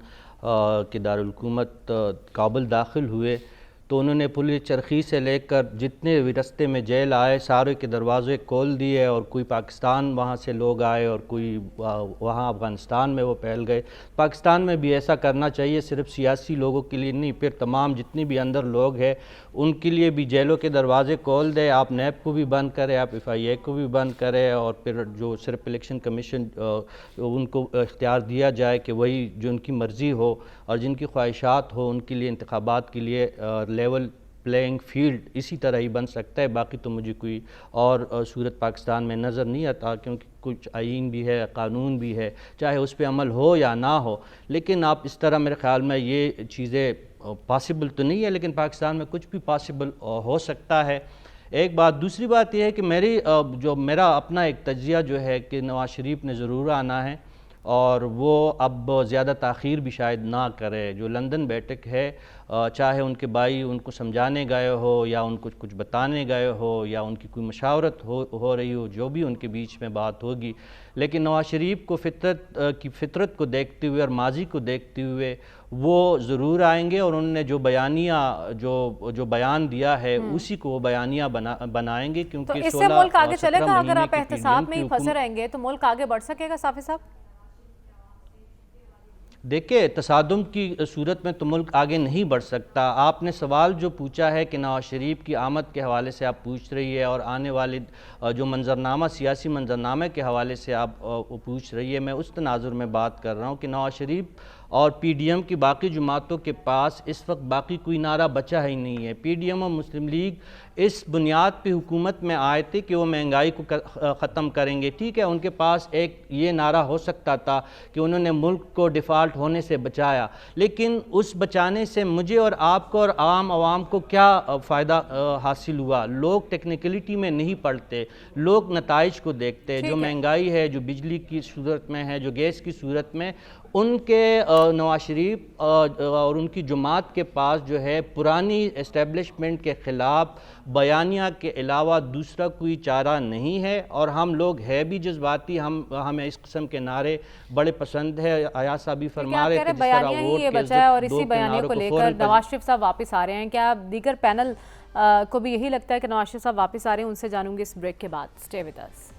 کے دارالحکومت کابل داخل ہوئے تو انہوں نے پل چرخی سے لے کر جتنے بھی رستے میں جیل آئے سارے کے دروازے کھول دیے، اور کوئی پاکستان وہاں سے لوگ آئے اور کوئی وہاں افغانستان میں وہ پھیل گئے. پاکستان میں بھی ایسا کرنا چاہیے، صرف سیاسی لوگوں کے لیے نہیں، پھر تمام جتنی بھی اندر لوگ ہیں ان کے لیے بھی جیلوں کے دروازے کھول دے. آپ نیب کو بھی بند کرے، آپ FIA کو بھی بند کرے، اور پھر جو صرف الیکشن کمیشن ان کو اختیار دیا جائے کہ وہی جو ان کی مرضی ہو اور جن کی خواہشات ہو ان کے لیے انتخابات کے لیے لیول پلینگ فیلڈ اسی طرح ہی بن سکتا ہے. باقی تو مجھے کوئی اور صورت پاکستان میں نظر نہیں آتا، کیونکہ کچھ آئین بھی ہے، قانون بھی ہے، چاہے اس پہ عمل ہو یا نہ ہو. لیکن آپ اس طرح میرے خیال میں یہ چیزیں پاسبل تو نہیں ہے، لیکن پاکستان میں کچھ بھی پاسبل ہو سکتا ہے. ایک بات. دوسری بات یہ ہے کہ میرا اپنا ایک تجزیہ جو ہے کہ نواز شریف نے ضرور آنا ہے، اور وہ اب زیادہ تاخیر بھی شاید نہ کرے. جو لندن بیٹھک ہے، چاہے ان کے بھائی ان کو سمجھانے گئے ہو یا ان کو کچھ بتانے گئے ہو یا ان کی کوئی مشاورت ہو رہی ہو، جو بھی ان کے بیچ میں بات ہوگی، لیکن نواز شریف کو فطرت کو دیکھتے ہوئے اور ماضی کو دیکھتے ہوئے وہ ضرور آئیں گے، اور انہوں نے جو بیان دیا ہے اسی کو وہ بیانیہ بنائیں گے. تو کیونکہ اس سے ملک آگے چلے گا؟ اگر آپ احتساب میں ہی پھنسے رہیں گے تو ملک آگے بڑھ سکے گا صافی صاحب؟ دیکھیں، تصادم کی صورت میں تو ملک آگے نہیں بڑھ سکتا. آپ نے سوال جو پوچھا ہے کہ نواز شریف کی آمد کے حوالے سے آپ پوچھ رہی ہے، اور آنے والے جو منظرنامہ سیاسی منظرنامے کے حوالے سے آپ پوچھ رہی ہے، میں اس تناظر میں بات کر رہا ہوں کہ نواز شریف اور PDM کی باقی جماعتوں کے پاس اس وقت باقی کوئی نعرہ بچا ہی نہیں ہے. PDM اور مسلم لیگ اس بنیاد پہ حکومت میں آئے تھے کہ وہ مہنگائی کو ختم کریں گے. ٹھیک ہے، ان کے پاس ایک یہ نعرہ ہو سکتا تھا کہ انہوں نے ملک کو ڈیفالٹ ہونے سے بچایا، لیکن اس بچانے سے مجھے اور آپ کو اور عام عوام کو کیا فائدہ حاصل ہوا؟ لوگ ٹیکنیکلٹی میں نہیں پڑھتے، لوگ نتائج کو دیکھتے. جو مہنگائی ہے، جو بجلی کی صورت میں ہے، جو گیس کی صورت میں، ان کے نواز شریف اور ان کی جماعت کے پاس جو ہے پرانی اسٹیبلشمنٹ کے خلاف بیانیہ کے علاوہ دوسرا کوئی چارہ نہیں ہے. اور ہم لوگ ہے بھی جذباتی، ہمیں اس قسم کے نعرے بڑے پسند ہے. ایاز صاحب بھی فرما رہے تھے بیانیہ ہی یہ بچا ہے، اور اسی بیانیہ کو لے کر نواز شریف صاحب واپس آ رہے ہیں. کیا دیگر پینل کو بھی یہی لگتا ہے کہ نواز شریف صاحب واپس آ رہے ہیں؟ ان سے جانوں گی اس بریک کے بعد. Stay with us.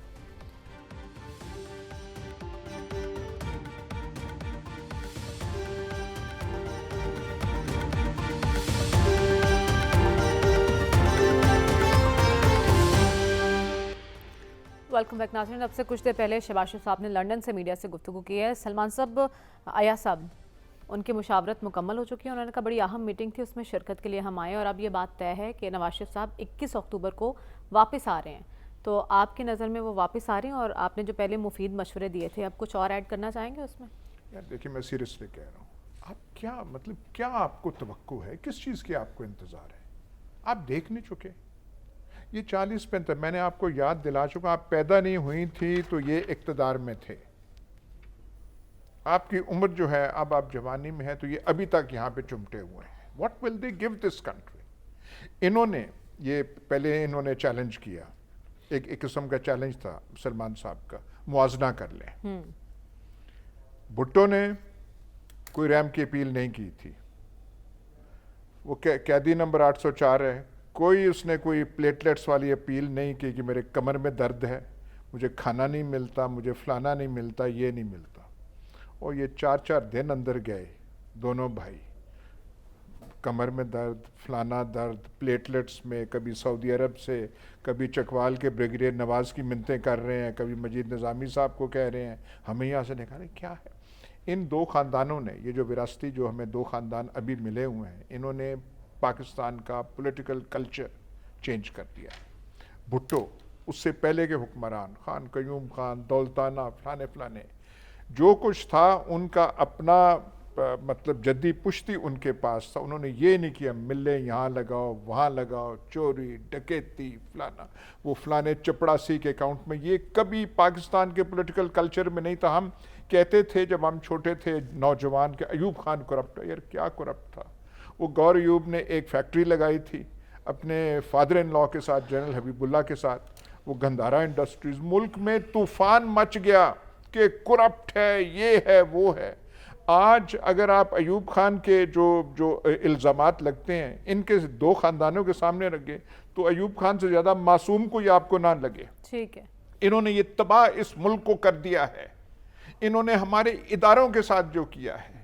Welcome back ناظرین. اب سے کچھ دیر پہلے شہباز شریف صاحب نے لنڈن سے میڈیا سے گفتگو کی ہے. سلمان صاحب، ایاز صاحب، ان کی مشاورت مکمل ہو چکی ہے. انہوں نے کہا بڑی اہم میٹنگ تھی، اس میں شرکت کے لیے ہم آئے، اور اب یہ بات طے ہے کہ نواز شریف صاحب 21 اکتوبر کو واپس آ رہے ہیں. تو آپ کی نظر میں وہ واپس آ رہے ہیں، اور آپ نے جو پہلے مفید مشورے دیے تھے، اب کچھ اور ایڈ کرنا چاہیں گے اس میں؟ یار دیکھیں، میں سیریسلی کہہ رہا ہوں، آپ کیا آپ کو توقع ہے؟ کس چیز کی آپ کو انتظار ہے؟ آپ دیکھ نہیں چکے یہ 40-45؟ میں نے آپ کو یاد دلا چکا، آپ پیدا نہیں ہوئی تھی تو یہ اقتدار میں تھے. آپ کی عمر جو ہے، اب آپ جوانی میں ہے، تو یہ ابھی تک یہاں پہ چمٹے ہوئے ہیں. What will they give this country? انہوں نے چیلنج کیا، ایک قسم کا چیلنج تھا سلمان صاحب کا، موازنہ کر لیں. بھٹو نے کوئی ریم کی اپیل نہیں کی تھی، وہ قیدی نمبر 804 ہے، اس نے کوئی پلیٹلیٹس والی اپیل نہیں کی کہ میرے کمر میں درد ہے، مجھے کھانا نہیں ملتا، مجھے فلانا نہیں ملتا، یہ نہیں ملتا. اور یہ 4 دن اندر گئے دونوں بھائی، کمر میں درد، فلانا درد، پلیٹلیٹس میں، کبھی سعودی عرب سے، کبھی چکوال کے بریگیڈیئر نواز کی منتیں کر رہے ہیں، کبھی مجید نظامی صاحب کو کہہ رہے ہیں ہمیں یہاں سے نکالیں. کیا ہے ان دو خاندانوں نے، یہ جو وراثتی جو ہمیں دو خاندان ابھی ملے ہوئے ہیں، انہوں نے پاکستان کا پولیٹیکل کلچر چینج کر دیا. بھٹو، اس سے پہلے کے حکمران، خان قیوم خان، دولتانہ، فلانے جو کچھ تھا ان کا اپنا مطلب جدی پشتی ان کے پاس تھا. انہوں نے یہ نہیں کیا ملے یہاں لگاؤ وہاں لگاؤ، چوری ڈکیتی فلانا، وہ فلانے چپڑاسی کے اکاؤنٹ میں. یہ کبھی پاکستان کے پولیٹیکل کلچر میں نہیں تھا. ہم کہتے تھے جب ہم چھوٹے تھے نوجوان کہ ایوب خان کرپٹ ہے. یار کیا کرپٹ تھا؟ وہ گور ایوب نے ایک فیکٹری لگائی تھی، اپنے فادر ان لا کے ساتھ جنرل حبیب اللہ کے ساتھ وہ گندھارا انڈسٹریز، ملک میں طوفان مچ گیا کہ کرپٹ ہے، یہ ہے وہ ہے. آج اگر آپ ایوب خان کے جو الزامات لگتے ہیں ان کے دو خاندانوں کے سامنے رکھیں تو ایوب خان سے زیادہ معصوم کوئی آپ کو نہ لگے. ٹھیک ہے. انہوں نے یہ تباہ اس ملک کو کر دیا ہے. انہوں نے ہمارے اداروں کے ساتھ جو کیا ہے،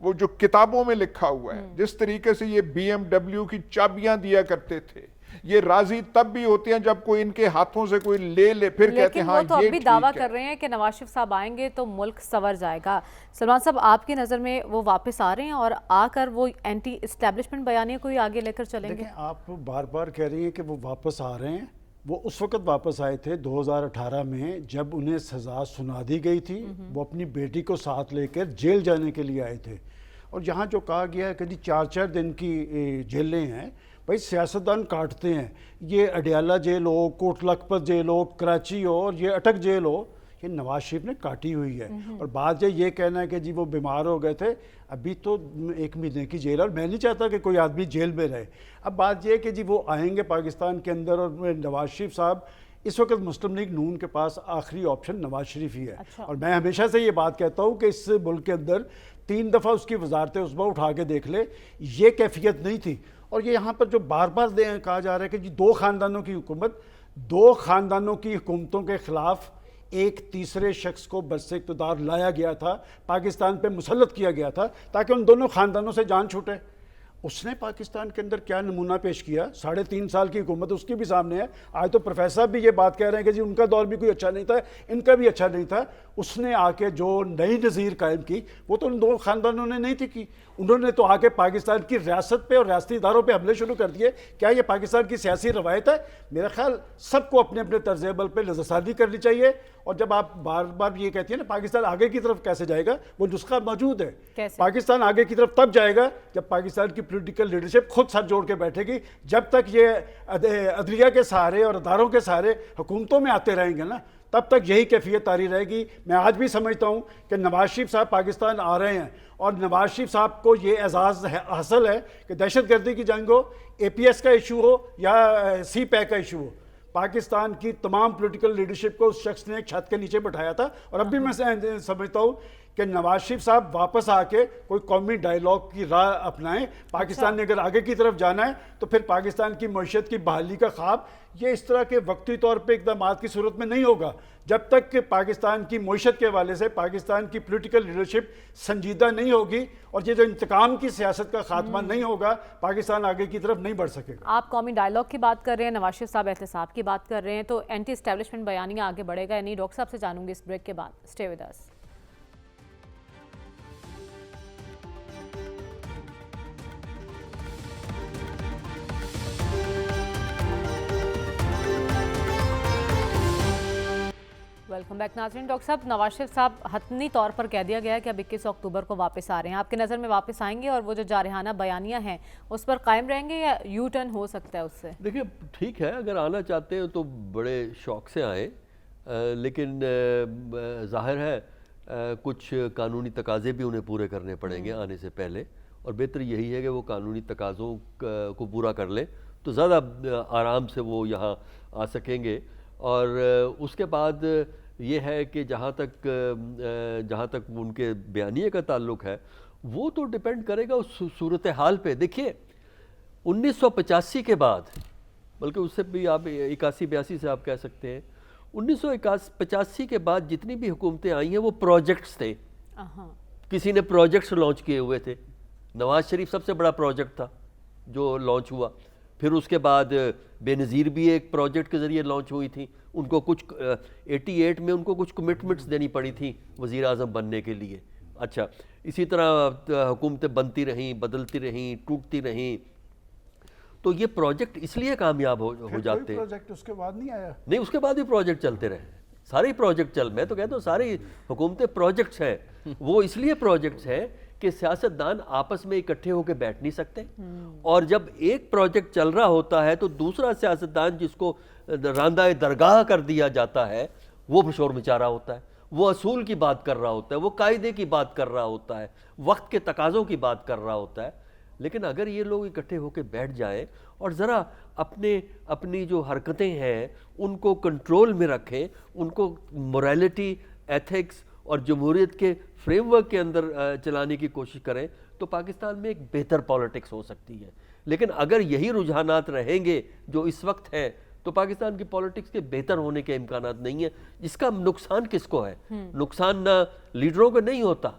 وہ جو کتابوں میں لکھا ہوا ہے، جس طریقے سے یہ BMW کی چابیاں دیا کرتے تھے، یہ راضی تب بھی ہوتے ہیں جب کوئی ان کے ہاتھوں سے کوئی لے پھر کہتے ہیں ہاں لیکن وہ تو یہ اب بھی دعویٰ کر رہے ہیں کہ نواز شریف صاحب آئیں گے تو ملک سنور جائے گا. سلمان صاحب، آپ کی نظر میں وہ واپس آ رہے ہیں اور آ کر وہ اینٹی اسٹیبلشمنٹ بیانیہ کو ہی آگے لے کر چلیں گے؟ دیکھیں، آپ بار بار کہہ رہی ہیں کہ وہ واپس آ رہے ہیں. وہ اس وقت واپس آئے تھے 2018 میں جب انہیں سزا سنا دی گئی تھی. وہ اپنی بیٹی کو ساتھ لے کر جیل جانے کے لیے آئے تھے. اور یہاں جو کہا گیا ہے کہ جی 4 دن کی جیلیں ہیں، بھائی سیاستدان کاٹتے ہیں. یہ اڈیالہ جیل ہو، کوٹ لکھپت جیل ہو، کراچی ہو، اور یہ اٹک جیل ہو، یہ نواز شریف نے کاٹی ہوئی ہے. اور بات یہ کہنا ہے کہ جی وہ بیمار ہو گئے تھے، ابھی تو 1 مہینے کی جیل ہے، اور میں نہیں چاہتا کہ کوئی آدمی جیل میں رہے. اب بات یہ ہے کہ جی وہ آئیں گے پاکستان کے اندر، اور نواز شریف صاحب اس وقت مسلم لیگ نون کے پاس آخری آپشن نواز شریف ہی ہے. اور میں ہمیشہ سے یہ بات کہتا ہوں کہ اس ملک کے اندر 3 دفعہ اس کی وزارت عظمیٰ اٹھا کے دیکھ لے، یہ کیفیت نہیں تھی. اور یہ یہاں پر جو بار بار کہا جا رہا ہے کہ جی 2 خاندانوں کی حکومت، 2 خاندانوں کی حکومتوں کے خلاف ایک تیسرے شخص کو برسر اقتدار لایا گیا تھا، پاکستان پہ مسلط کیا گیا تھا تاکہ ان دونوں خاندانوں سے جان چھوٹے. اس نے پاکستان کے اندر کیا نمونہ پیش کیا؟ 3.5 سال کی حکومت اس کی بھی سامنے ہے. آج تو پروفیسر بھی یہ بات کہہ رہے ہیں کہ جی ان کا دور بھی کوئی اچھا نہیں تھا، ان کا بھی اچھا نہیں تھا. اس نے آ کے جو نئی نظیر قائم کی وہ تو ان 2 خاندانوں نے نہیں تھی کی. انہوں نے تو آ کے پاکستان کی ریاست پہ اور ریاستی اداروں پہ حملے شروع کر دیے. کیا یہ پاکستان کی سیاسی روایت ہے؟ میرا خیال سب کو اپنے اپنے طرز عمل پہ نظرثانی کرنی چاہیے. اور جب آپ بار بار یہ کہتی ہیں نا پاکستان آگے کی طرف کیسے جائے گا، وہ نسخہ موجود ہے. پاکستان آگے کی طرف تب جائے گا جب پاکستان کی پولیٹیکل لیڈرشپ خود سر جوڑ کے بیٹھے گی. جب تک یہ عدلیہ کے سہارے اور اداروں کے سہارے حکومتوں میں آتے رہیں گے نا، تب تک یہی کیفیت طاری رہے گی. میں آج بھی سمجھتا ہوں کہ نواز شریف صاحب پاکستان آ رہے ہیں، اور نواز شریف صاحب کو یہ اعزاز حاصل ہے کہ دہشت گردی کی جنگ ہو، APS کا ایشو ہو یا CPAC کا ایشو ہو، پاکستان کی تمام پولیٹیکل لیڈرشپ کو اس شخص نے ایک چھت کے نیچے بٹھایا تھا. اور اب بھی میں سمجھتا ہوں کہ نواز شریف صاحب واپس آ کے کوئی قومی ڈائیلاگ کی راہ اپنائیں. پاکستان نے اگر آگے کی طرف جانا ہے تو پھر پاکستان کی معیشت کی بحالی کا خواب یہ اس طرح کے وقتی طور پہ اقدامات کی صورت میں نہیں ہوگا. جب تک کہ پاکستان کی معیشت کے حوالے سے پاکستان کی پولیٹیکل لیڈرشپ سنجیدہ نہیں ہوگی اور یہ جو انتقام کی سیاست کا خاتمہ نہیں ہوگا، پاکستان آگے کی طرف نہیں بڑھ سکے گا. آپ قومی ڈائیلاگ کی بات کر رہے ہیں، نواز شریف صاحب احتساب کی بات کر رہے ہیں، تو اینٹی اسٹیبلشمنٹ بیانیہ آگے بڑھے گا یا نہیں؟ ڈاکٹر صاحب سے جانوں گی اس بریک کے بعد. Stay with us. Welcome back ناظرین. ڈاکٹر صاحب، نواز شریف صاحب حتمی طور پر کہہ دیا گیا ہے کہ اب 21 اکتوبر کو واپس آ رہے ہیں. آپ کی نظر میں واپس آئیں گے اور وہ جو جارحانہ بیانیہ ہیں اس پر قائم رہیں گے یا یو ٹرن ہو سکتا ہے اس سے؟ دیکھیے ٹھیک ہے، اگر آنا چاہتے ہیں تو بڑے شوق سے آئیں، لیکن ظاہر ہے کچھ قانونی تقاضے بھی انہیں پورے کرنے پڑیں گے آنے سے پہلے، اور بہتر یہی ہے کہ وہ قانونی تقاضوں کو پورا کر لیں تو زیادہ آرام سے وہ یہاں آ سکیں گے. اور اس کے بعد یہ ہے کہ جہاں تک ان کے بیانیے کا تعلق ہے وہ تو ڈیپینڈ کرے گا اس صورتحال پہ. دیکھیے 1985 کے بعد، بلکہ اس سے بھی آپ 81-82 سے آپ کہہ سکتے ہیں، 1985 کے بعد جتنی بھی حکومتیں آئی ہیں وہ پروجیکٹس تھے. کسی نے پروجیکٹس لانچ کیے ہوئے تھے. نواز شریف سب سے بڑا پروجیکٹ تھا جو لانچ ہوا. پھر اس کے بعد بے نظیر بھی ایک پروجیکٹ کے ذریعے لانچ ہوئی تھی. ان کو کچھ 88 میں ان کو کچھ کمٹمنٹس دینی پڑی تھیں وزیر اعظم بننے کے لیے. اچھا، اسی طرح حکومتیں بنتی رہیں، بدلتی رہیں، ٹوٹتی رہیں. تو یہ پروجیکٹ اس لیے کامیاب ہو جاتے ہیں. پروجیکٹ اس کے بعد نہیں آیا؟ نہیں، اس کے بعد بھی پروجیکٹ چلتے رہے. سارے پروجیکٹ میں تو کہتا ہوں ساری حکومتیں پروجیکٹس ہیں. وہ اس لیے پروجیکٹس ہیں کہ سیاستدان آپس میں اکٹھے ہو کے بیٹھ نہیں سکتے، اور جب ایک پروجیکٹ چل رہا ہوتا ہے تو دوسرا سیاستدان جس کو راندہ درگاہ کر دیا جاتا ہے وہ شور مچا رہا ہوتا ہے، وہ اصول کی بات کر رہا ہوتا ہے، وہ قاعدے کی بات کر رہا ہوتا ہے، وقت کے تقاضوں کی بات کر رہا ہوتا ہے. لیکن اگر یہ لوگ اکٹھے ہو کے بیٹھ جائیں اور ذرا اپنی جو حرکتیں ہیں ان کو کنٹرول میں رکھیں، ان کو موریلٹی، ایتھکس اور جمہوریت کے فریم ورک کے اندر چلانے کی کوشش کریں، تو پاکستان میں ایک بہتر پالیٹکس ہو سکتی ہے۔ لیکن اگر یہی رجحانات رہیں گے جو اس وقت ہیں تو پاکستان کی پالیٹکس کے بہتر ہونے کے امکانات نہیں ہیں۔ جس کا نقصان کس کو ہے؟ نقصان نہ لیڈروں کو نہیں ہوتا،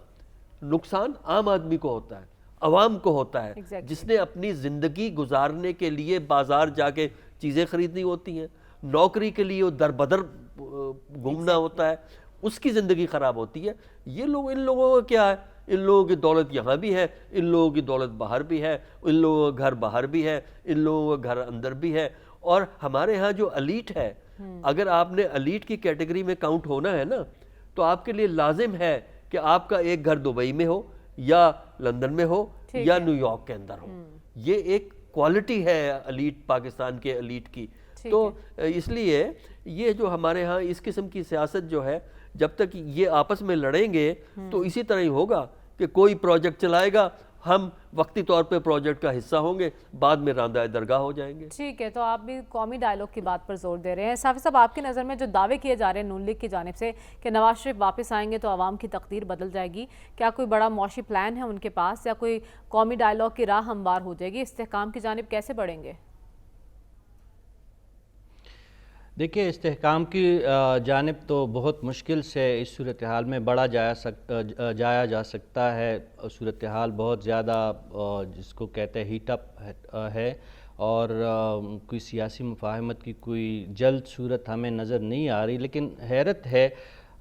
نقصان عام آدمی کو ہوتا ہے، عوام کو ہوتا ہے، جس نے اپنی زندگی گزارنے کے لیے بازار جا کے چیزیں خریدنی ہوتی ہیں، نوکری کے لیے در بدر گھومنا ہوتا ہے، اس کی زندگی خراب ہوتی ہے۔ یہ لوگ، ان لوگوں کا کیا ہے؟ ان لوگوں کی دولت یہاں بھی ہے، ان لوگوں کی دولت باہر بھی ہے، ان لوگوں کا گھر باہر بھی ہے، ان لوگوں کا گھر اندر بھی ہے۔ اور ہمارے ہاں جو الیٹ ہے، اگر آپ نے الیٹ کی کیٹیگری میں کاؤنٹ ہونا ہے نا، تو آپ کے لیے لازم ہے کہ آپ کا ایک گھر دبئی میں ہو یا لندن میں ہو یا نیو یارک کے اندر ہو۔ یہ ایک کوالٹی ہے الیٹ، پاکستان کے الیٹ کی۔ تو اس لیے یہ جو ہمارے ہاں اس قسم کی سیاست جو ہے، جب تک یہ آپس میں لڑیں گے تو اسی طرح ہی ہوگا کہ کوئی پروجیکٹ چلائے گا، ہم وقتی طور پہ پروجیکٹ کا حصہ ہوں گے، بعد میں راندہ درگاہ ہو جائیں گے۔ ٹھیک ہے، تو آپ بھی قومی ڈائلاگ کی بات پر زور دے رہے ہیں۔ صافی صاحب، آپ کی نظر میں جو دعوے کیے جا رہے ہیں نون لیگ کی جانب سے کہ نواز شریف واپس آئیں گے تو عوام کی تقدیر بدل جائے گی، کیا کوئی بڑا معاشی پلان ہے ان کے پاس، یا کوئی قومی ڈائلاگ کی راہ ہموار ہو جائے گی؟ استحکام کی جانب کیسے بڑھیں گے؟ دیکھیے، استحکام کی جانب تو بہت مشکل سے اس صورتحال میں بڑھا جایا جا سکتا ہے۔ صورتحال بہت زیادہ جس کو کہتے ہیں ہیٹ اپ ہے، اور کوئی سیاسی مفاہمت کی کوئی جلد صورت ہمیں نظر نہیں آ رہی۔ لیکن حیرت ہے،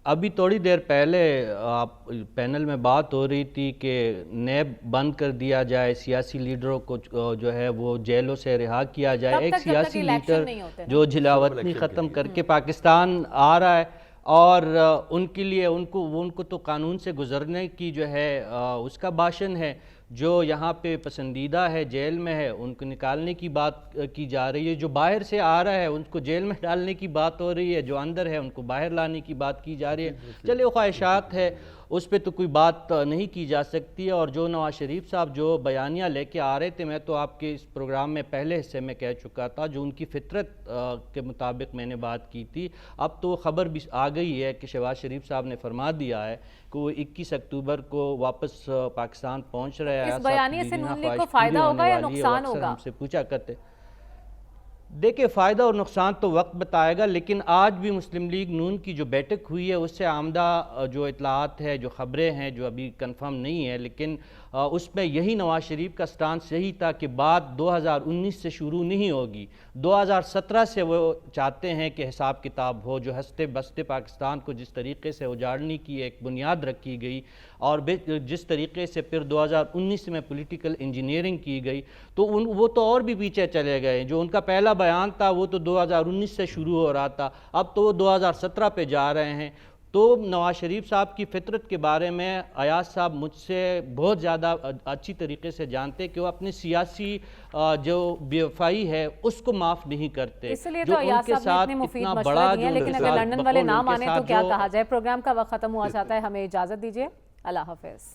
ابھی تھوڑی دیر پہلے آپ پینل میں بات ہو رہی تھی کہ نیب بند کر دیا جائے، سیاسی لیڈروں کو جو ہے وہ جیلوں سے رہا کیا جائے۔ ایک سیاسی لیڈر جو جلاوطنی ختم کر کے پاکستان آ رہا ہے، اور ان کے لیے ان کو تو قانون سے گزرنے کی جو ہے اس کا بھاشن ہے۔ جو یہاں پہ پسندیدہ ہے، جیل میں ہے، ان کو نکالنے کی بات کی جا رہی ہے۔ جو باہر سے آ رہا ہے ان کو جیل میں ڈالنے کی بات ہو رہی ہے، جو اندر ہے ان کو باہر لانے کی بات کی جا رہی ہے۔ چلے، وہ خواہشات ہے، اس پہ تو کوئی بات نہیں کی جا سکتی۔ اور جو نواز شریف صاحب جو بیانیہ لے کے آ رہے تھے، میں تو آپ کے اس پروگرام میں پہلے حصے میں کہہ چکا تھا، جو ان کی فطرت کے مطابق میں نے بات کی تھی۔ اب تو خبر بھی آ گئی ہے کہ شہباز شریف صاحب نے فرما دیا ہے کہ وہ 21 اکتوبر کو واپس پاکستان پہنچ رہے ہیں۔ اس بیانیے سے نون لیگ کو فائدہ ہوگا یا نقصان ہوگا؟ ہم سے پوچھا کرتے، دیکھیں فائدہ اور نقصان تو وقت بتائے گا، لیکن آج بھی مسلم لیگ نون کی جو بیٹھک ہوئی ہے اس سے آمدہ جو اطلاعات ہے، جو خبریں ہیں، جو ابھی کنفرم نہیں ہے، لیکن اس میں یہی نواز شریف کا سٹانس یہی تھا کہ بات 2019 سے شروع نہیں ہوگی، 2017 سے وہ چاہتے ہیں کہ حساب کتاب ہو۔ جو ہستے بستے پاکستان کو جس طریقے سے اجاڑنے کی ایک بنیاد رکھی گئی، اور جس طریقے سے پھر 2019 میں پولیٹیکل انجینئرنگ کی گئی، تو وہ تو اور بھی پیچھے چلے گئے۔ جو ان کا پہلا بیان تھا وہ تو 2019 سے شروع ہو رہا تھا، اب تو وہ 2017 پہ جا رہے ہیں۔ تو نواز شریف صاحب کی فطرت کے بارے میں ایاز صاحب مجھ سے بہت زیادہ اچھی طریقے سے جانتے کہ وہ اپنی سیاسی جو بے وفائی ہے اس کو معاف نہیں کرتے۔ اس لیے تو ایاز صاحب نے اتنے مفید مشورے دیے ہیں، لیکن اگر لندن والے نہ مانے تو کیا کہا جائے۔ پروگرام کا وقت ختم ہوا چاہتا ہے، ہمیں اجازت دیجیے، اللہ حافظ۔